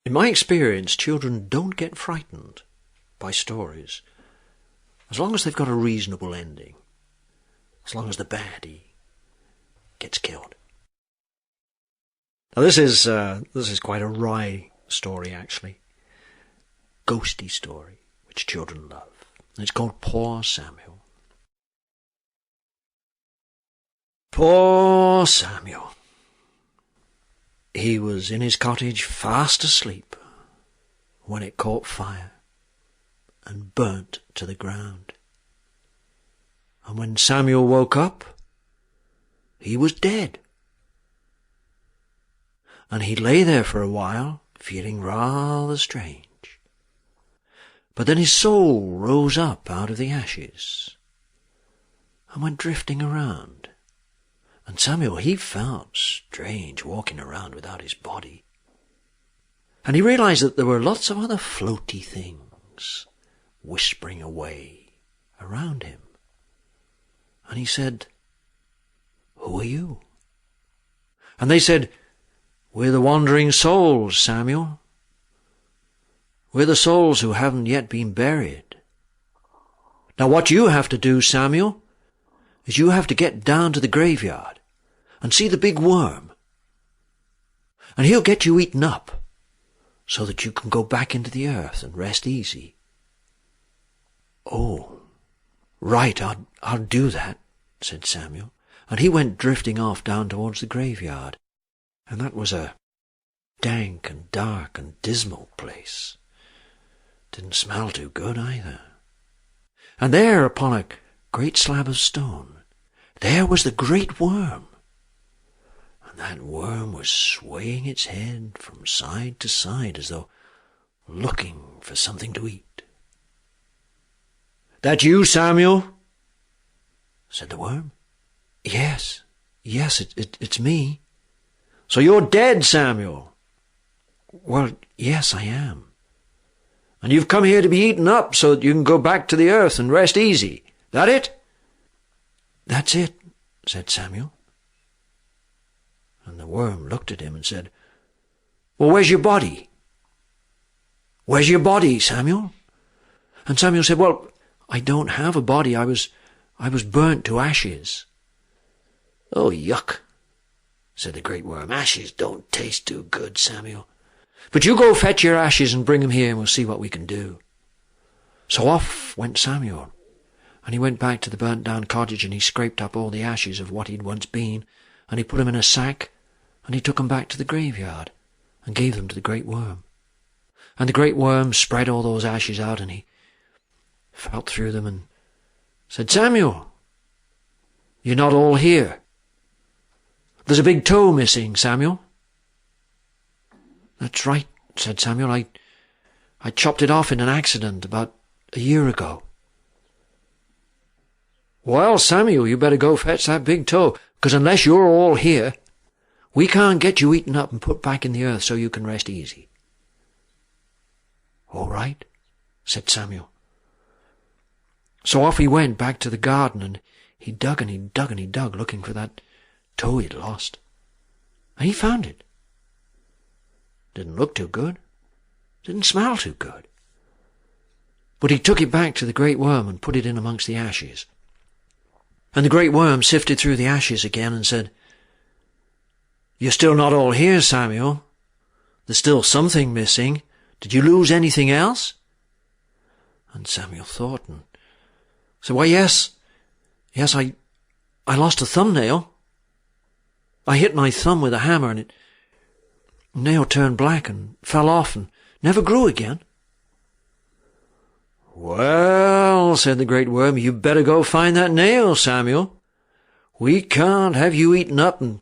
In my experience, children don't get frightened by stories as long as they've got a reasonable ending, as long as the baddie gets killed. Now this is quite a wry story, actually. Ghosty story, which children love. And it's called Poor Samuel. Poor Samuel. He was in his cottage fast asleep when it caught fire and burnt to the ground. And when Samuel woke up, he was dead. And he lay there for a while, feeling rather strange. But then his soul rose up out of the ashes and went drifting around. And Samuel, he felt strange walking around without his body. And he realized that there were lots of other floaty things whispering away around him. And he said, "Who are you?" And they said, "We're the wandering souls, Samuel. We're the souls who haven't yet been buried. Now what you have to do, Samuel, is you have to get down to the graveyard and see the big worm. And he'll get you eaten up so that you can go back into the earth and rest easy." "Oh, right, I'll do that," said Samuel. And he went drifting off down towards the graveyard. And that was a dank and dark and dismal place. Didn't smell too good either. And there, upon a great slab of stone, there was the great worm. And that worm was swaying its head from side to side as though looking for something to eat. "That you, Samuel?" said the worm. Yes, it's me." "So you're dead, Samuel?" "Well, yes, I am." "And you've come here to be eaten up so that you can go back to the earth and rest easy. That it?" "That's it," said Samuel. And the worm looked at him and said, "Well, where's your body? Where's your body, Samuel?" And Samuel said, "Well, I don't have a body. I was burnt to ashes." "Oh, yuck," said the great worm. "Ashes don't taste too good, Samuel. But you go fetch your ashes and bring them here and we'll see what we can do." So off went Samuel, and he went back to the burnt-down cottage and he scraped up all the ashes of what he'd once been, and he put them in a sack, and he took them back to the graveyard and gave them to the great worm. And the great worm spread all those ashes out and he felt through them and said, "Samuel, you're not all here. There's a big toe missing, Samuel." "That's right," said Samuel. I chopped it off in an accident about a year ago." "Well, Samuel, you better go fetch that big toe, because unless you're all here, we can't get you eaten up and put back in the earth so you can rest easy." "All right," said Samuel. So off he went back to the garden, and he dug and he dug and he dug, looking for that toe he'd lost. And he found it. Didn't look too good. Didn't smell too good. But he took it back to the great worm and put it in amongst the ashes. And the great worm sifted through the ashes again and said, "You're still not all here, Samuel. There's still something missing. Did you lose anything else?" And Samuel thought and said, "Why, yes, I lost a thumbnail. I hit my thumb with a hammer and the nail turned black and fell off and never grew again." "Well," said the great worm, "you better go find that nail, Samuel. We can't have you eaten up and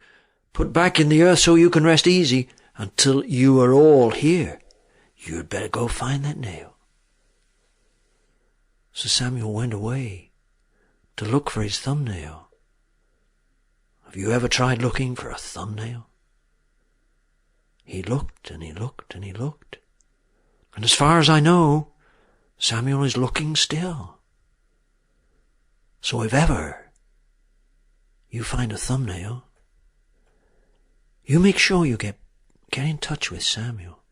put back in the earth so you can rest easy until you are all here. You'd better go find that nail." So Samuel went away to look for his thumbnail. Have you ever tried looking for a thumbnail? He looked and he looked and he looked. And as far as I know, Samuel is looking still. So if ever you find a thumbnail, you make sure you get in touch with Samuel.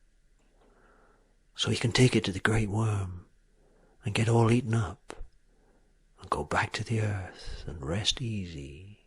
so he can take it to the great worm and get all eaten up and go back to the earth and rest easy.